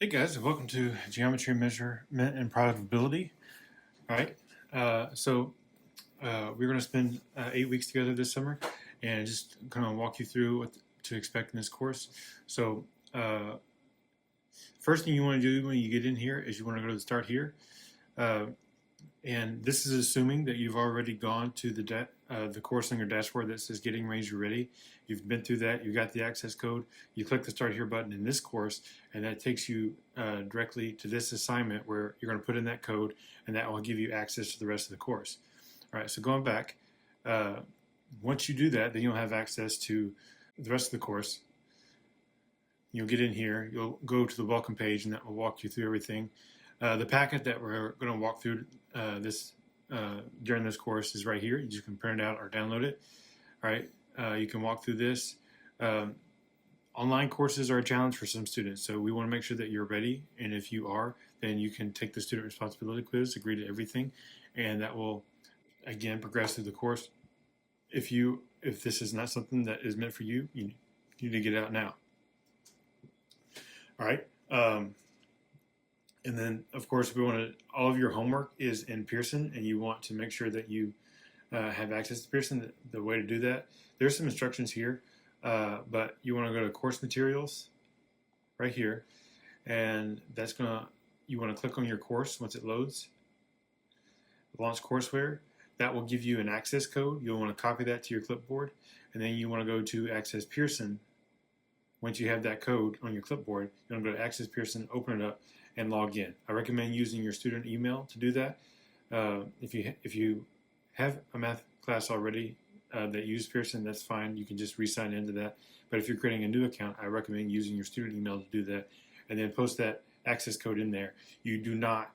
Hey guys, and welcome to Geometry Measurement and Probability. All right, we're going to spend 8 weeks together this summer, and just kind of walk you through what to expect in this course. So, first thing you want to do when you get in here is you want to go to the Start Here, uh, and this is assuming that you've already gone to the course on your dashboard that says Getting Range Ready. You've been through that. You got the access code. You click the Start Here button in this course, and that takes you directly to this assignment where you're going to put in that code, and that will give you access to the rest of the course. All right, so going back, once you do that, then you'll have access to the rest of the course. You'll get in here. You'll go to the welcome page, and that will walk you through everything. The packet that we're going to walk through during this course is right here. You can print it out or download it. All right, you can walk through this. Online courses are a challenge for some students, so we want to make sure that you're ready. And if you are, then you can take the student responsibility quiz, agree to everything, and that will again progress through the course. If this is not something that is meant for you, you need to get out now. All right. And then, of course, all of your homework is in Pearson, and you want to make sure that you have access to Pearson. The way to do that, there's some instructions here, but you want to go to Course Materials right here, and you want to click on your course once it loads. Launch Courseware. That will give you an access code. You'll want to copy that to your clipboard, and then you want to go to Access Pearson. Once you have that code on your clipboard, you want to go to Access Pearson, open it up, and log in. I recommend using your student email to do that. If you have a math class already that uses Pearson, that's fine. You can just re-sign into that. But if you're creating a new account, I recommend using your student email to do that, and then post that access code in there. You do not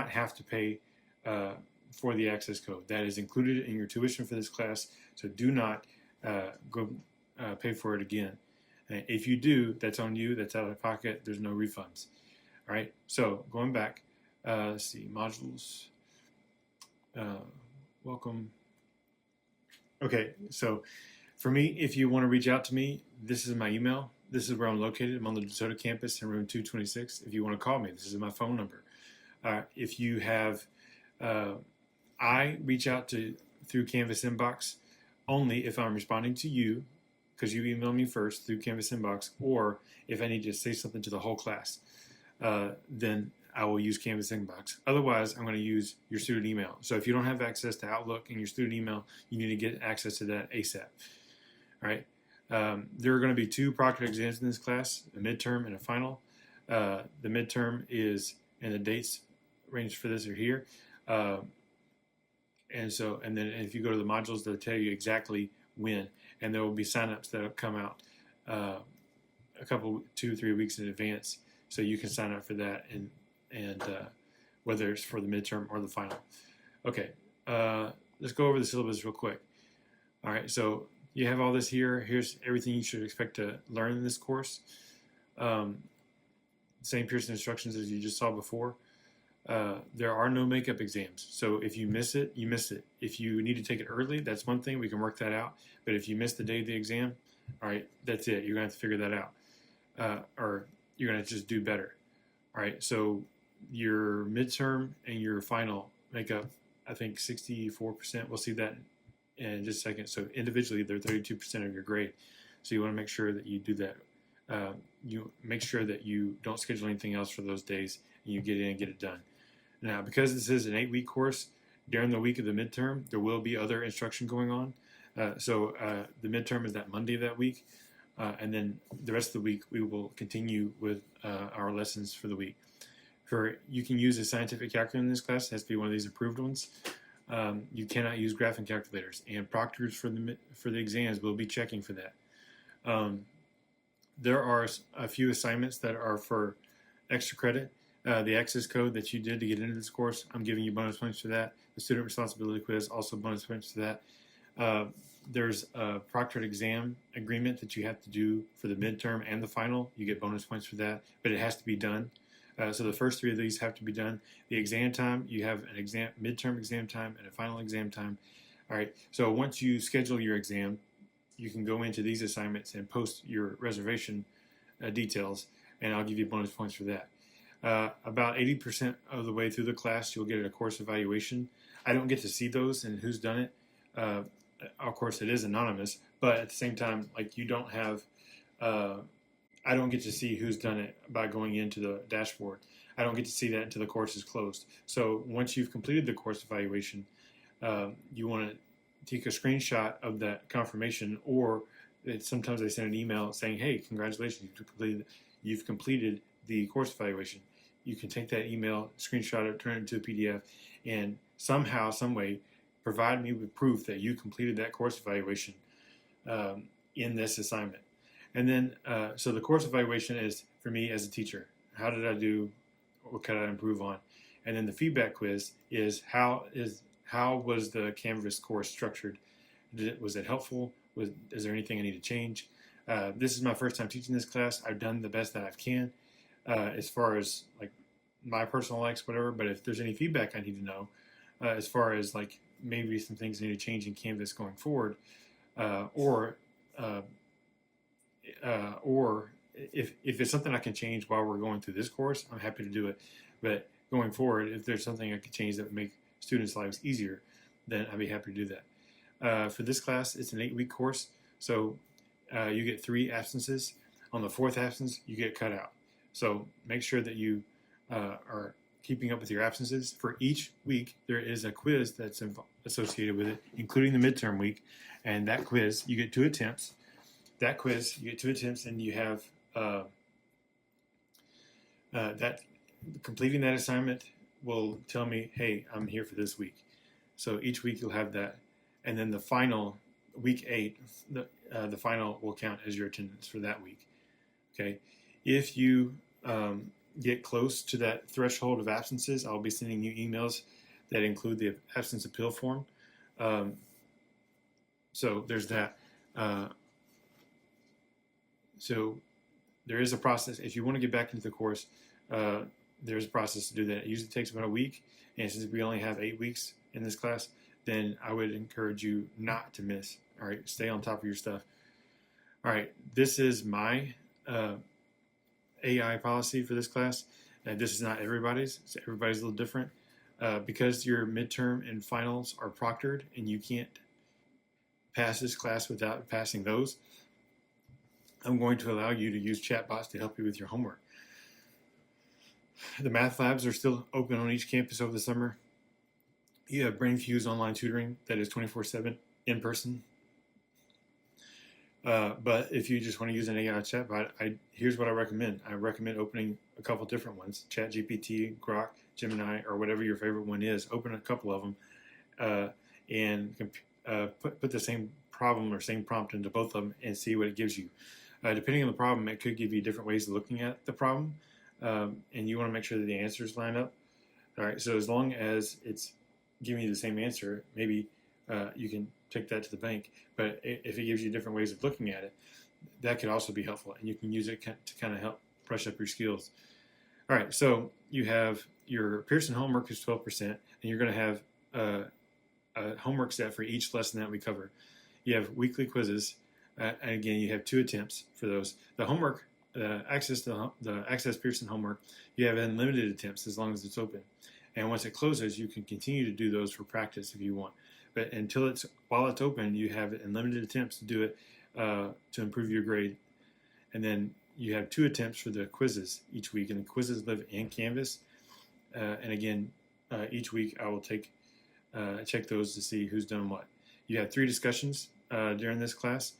have to pay for the access code. That is included in your tuition for this class. So do not go pay for it again. And if you do, that's on you. That's out of pocket. There's no refunds. All right, so going back, let's see, modules, welcome. Okay, so for me, if you want to reach out to me, this is my email. This is where I'm located. I'm on the DeSoto campus in room 226. If you want to call me, this is my phone number. If you have, I reach out through Canvas Inbox only if I'm responding to you, because you emailed me first through Canvas Inbox, or if I need to say something to the whole class. Then I will use Canvas Inbox. Otherwise, I'm going to use your student email. So if you don't have access to Outlook and your student email, you need to get access to that ASAP. All right. There are going to be 2 proctored exams in this class, a midterm and a final. The midterm is, and the dates range for this are here. And then if you go to the modules, they'll tell you exactly when, and there will be signups that will come out a couple, 2-3 weeks in advance. So you can sign up for that, and whether it's for the midterm or the final. Okay, let's go over the syllabus real quick. All right, so you have all this here. Here's everything you should expect to learn in this course. Same Pearson instructions as you just saw before. There are no makeup exams, so if you miss it, you miss it. If you need to take it early, that's one thing. We can work that out. But if you miss the day of the exam, all right, that's it. You're going to have to figure that out. Or you're going to just do better. All right, so your midterm and your final make up, I think, 64%. We'll see that in just a second. So individually, they're 32% of your grade. So you want to make sure that you do that. You make sure that you don't schedule anything else for those days, and you get in and get it done. Now, because this is an 8-week course, during the week of the midterm, there will be other instruction going on. So the midterm is that Monday of that week. And then the rest of the week, we will continue with our lessons for the week. You can use a scientific calculator in this class. It has to be one of these approved ones. You cannot use graphing calculators, and proctors for the exams will be checking for that. There are a few assignments that are for extra credit. The access code that you did to get into this course, I'm giving you bonus points for that. The student responsibility quiz, also bonus points for that. There's a proctored exam agreement that you have to do for the midterm and the final. You get bonus points for that, but it has to be done. So the first 3 of these have to be done. The exam time, you have an midterm exam time and a final exam time. All right, so once you schedule your exam, you can go into these assignments and post your reservation details, and I'll give you bonus points for that. About 80% of the way through the class, you'll get a course evaluation. I don't get to see those and who's done it. Of course, it is anonymous, but at the same time, like you don't have, I don't get to see who's done it by going into the dashboard. I don't get to see that until the course is closed. So once you've completed the course evaluation, you want to take a screenshot of that confirmation, or sometimes they send an email saying, "Hey, congratulations, you've completed the course evaluation." You can take that email, screenshot it, turn it into a PDF, and somehow, some way, provide me with proof that you completed that course evaluation in this assignment. And then, so the course evaluation is for me as a teacher. How did I do? What could I improve on? And then the feedback quiz is how was the Canvas course structured? Was it helpful? Is there anything I need to change? This is my first time teaching this class. I've done the best that I can as far as like my personal likes, whatever. But if there's any feedback I need to know, as far as like maybe some things I need to change in Canvas going forward, or if it's something I can change while we're going through this course, I'm happy to do it. But going forward, if there's something I could change that would make students' lives easier, then I'd be happy to do that. For this class, it's an 8-week course, so you get 3 absences. On the 4th absence, you get cut out. So make sure that you are keeping up with your absences. For each week, there is a quiz that's associated with it, including the midterm week. And that quiz, you get 2 attempts. That quiz, you get 2 attempts, and you have that completing that assignment will tell me, hey, I'm here for this week. So each week you'll have that. And then the final, week 8, the final will count as your attendance for that week. Okay. If you get close to that threshold of absences, I'll be sending you emails that include the absence appeal form. So there's that. So there is a process. If you want to get back into the course, there's a process to do that. It usually takes about a week. And since we only have 8 weeks in this class, then I would encourage you not to miss. All right, stay on top of your stuff. All right, this is my AI policy for this class. And this is not everybody's. So everybody's a little different. Because your midterm and finals are proctored and you can't pass this class without passing those, I'm going to allow you to use chatbots to help you with your homework. The math labs are still open on each campus over the summer. You have BrainFuse online tutoring that is 24/7 in person. But if you just want to use an AI chatbot, here's what I recommend. I recommend opening a couple different ones, ChatGPT, Grok, Gemini, or whatever your favorite one is. Open a couple of them and put the same problem or same prompt into both of them and see what it gives you. Depending on the problem, it could give you different ways of looking at the problem, and you want to make sure that the answers line up. All right, so as long as it's giving you the same answer, maybe you can take that to the bank. But if it gives you different ways of looking at it, that could also be helpful, and you can use it to kind of help brush up your skills. All right, so you have your Pearson homework is 12%, and you're going to have a homework set for each lesson that we cover. You have weekly quizzes, and again, you have 2 attempts for those. The homework, the Access Pearson homework, you have unlimited attempts as long as it's open. And once it closes, you can continue to do those for practice if you want. But while it's open, you have unlimited attempts to do it to improve your grade. And then you have 2 attempts for the quizzes each week, and the quizzes live in Canvas. And again, each week I will check those to see who's done what. You have 3 discussions during this class.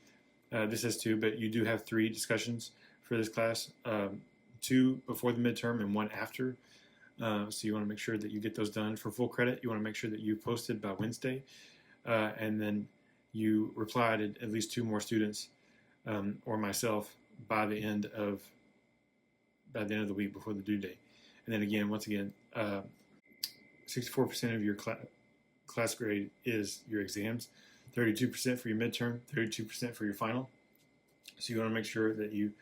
This has 2, but you do have 3 discussions for this class, 2 before the midterm and 1 after. So you want to make sure that you get those done. For full credit, you want to make sure that you posted by Wednesday, and then you reply to at least 2 more students or myself by the end of the week before the due date. And then again, once again, 64% of your class grade is your exams, 32% for your midterm, 32% for your final. So you want to make sure that you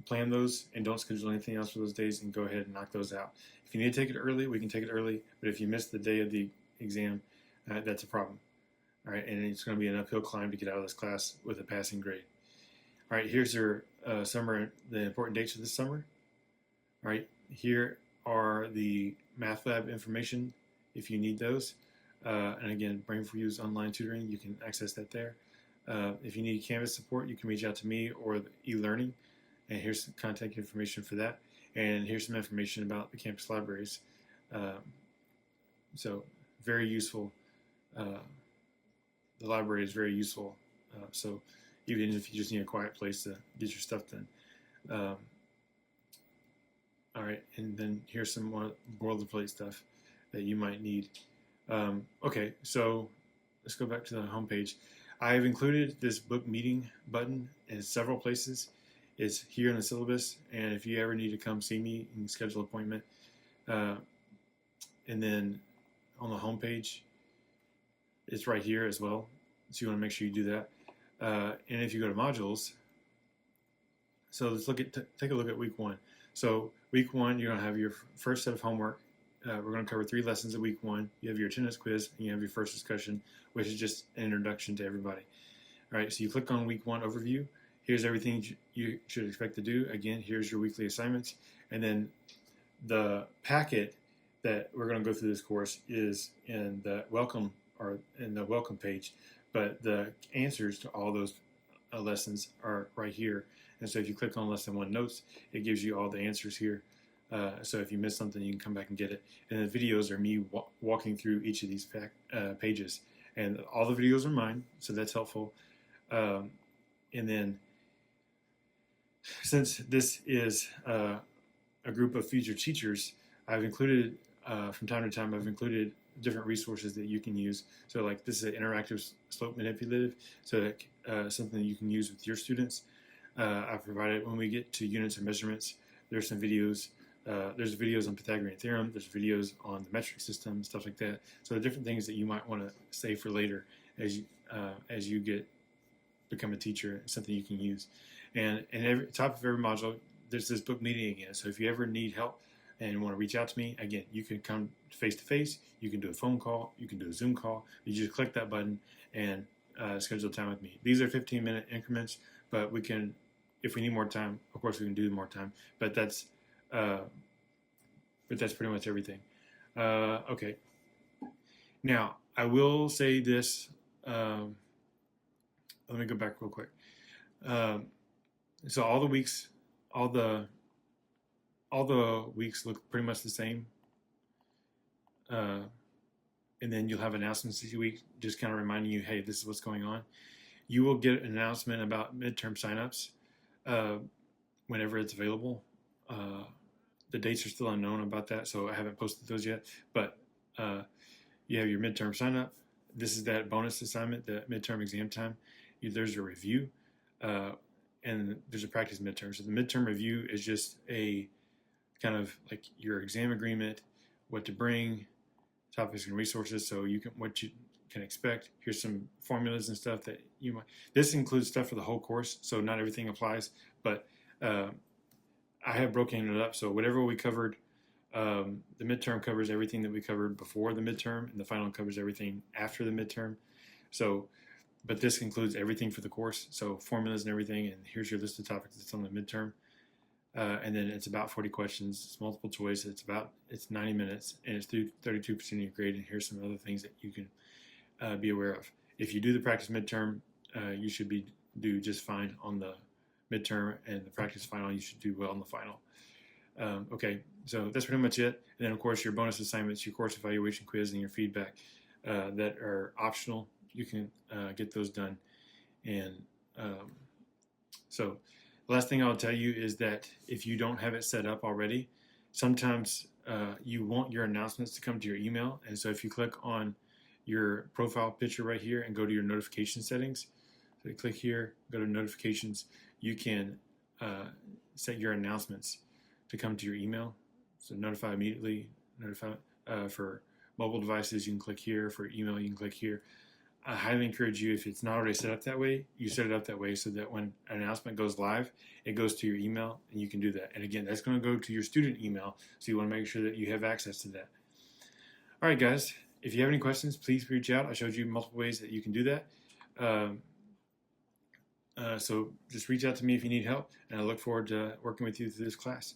plan those and don't schedule anything else for those days, and go ahead and knock those out. If you need to take it early, we can take it early, but if you miss the day of the exam, that's a problem. All right, and it's going to be an uphill climb to get out of this class with a passing grade. All right, here's your summer, the important dates of this summer. All right, here are the math lab information if you need those. And again, Brain for You's online tutoring, you can access that there. If you need Canvas support, you can reach out to me or e-learning. And here's some contact information for that. And here's some information about the campus libraries. So very useful. The library is very useful. So even if you just need a quiet place to get your stuff done. All right, and then here's some more boilerplate stuff that you might need. Okay, so let's go back to the home page. I've included this book meeting button in several places. It's here in the syllabus, and if you ever need to come see me, you can schedule an appointment. And then on the home page, it's right here as well. So you want to make sure you do that. And if you go to modules, so let's take a look at week 1. So week 1, you're going to have your first set of homework. We're going to cover 3 lessons of week 1. You have your attendance quiz, and you have your first discussion, which is just an introduction to everybody. All right, so you click on week 1 overview. Here's everything you should expect to do. Again, here's your weekly assignments. And then the packet that we're going to go through this course is in the welcome page, but the answers to all those lessons are right here. And so if you click on lesson 1 notes, it gives you all the answers here. So if you miss something, you can come back and get it. And the videos are me walking through each of these pages. And all the videos are mine, so that's helpful. And then since this is a group of future teachers, I've included, from time to time, I've included different resources that you can use. So like this is an interactive slope manipulative, so that, something you can use with your students. I've provided, when we get to units and measurements, there's some videos. There's videos on Pythagorean theorem. There's videos on the metric system, stuff like that. So the different things that you might want to save for later as you become a teacher, something you can use. And every top of every module, there's this book meeting again. So if you ever need help and want to reach out to me, again, you can come face to face. You can do a phone call. You can do a Zoom call. You just click that button and schedule time with me. These are 15-minute increments, but we can, if we need more time, of course we can do more time. But that's pretty much everything. Okay. Now I will say this. Let me go back real quick. So all the weeks look pretty much the same. And then you'll have announcements each week, just kind of reminding you, hey, this is what's going on. You will get an announcement about midterm signups whenever it's available. The dates are still unknown about that, so I haven't posted those yet. But you have your midterm sign up. This is that bonus assignment, the midterm exam time. There's a review, and there's a practice midterm. So the midterm review is just a kind of like your exam agreement, what to bring, topics and resources, so what you can expect. Here's some formulas and stuff that you might. This includes stuff for the whole course, so not everything applies, but I have broken it up. So whatever we covered, the midterm covers everything that we covered before the midterm, and the final covers everything after the midterm. So, but this includes everything for the course, so formulas and everything, and here's your list of topics that's on the midterm. And then it's about 40 questions, it's multiple choice, it's 90 minutes, and it's 32% of your grade, and here's some other things that you can be aware of. If you do the practice midterm, you should do just fine on the midterm, and the practice final, you should do well on the final. Okay, so that's pretty much it. And then of course your bonus assignments, your course evaluation quiz, and your feedback that are optional. You can get those done. And so the last thing I'll tell you is that if you don't have it set up already, sometimes you want your announcements to come to your email. And so if you click on your profile picture right here and go to your notification settings, so you click here, go to notifications, you can set your announcements to come to your email. So notify immediately, notify for mobile devices, you can click here. For email, you can click here. I highly encourage you, if it's not already set up that way, you set it up that way so that when an announcement goes live, it goes to your email, and you can do that. And again, that's going to go to your student email, so you want to make sure that you have access to that. All right, guys, if you have any questions, please reach out. I showed you multiple ways that you can do that. So just reach out to me if you need help, and I look forward to working with you through this class.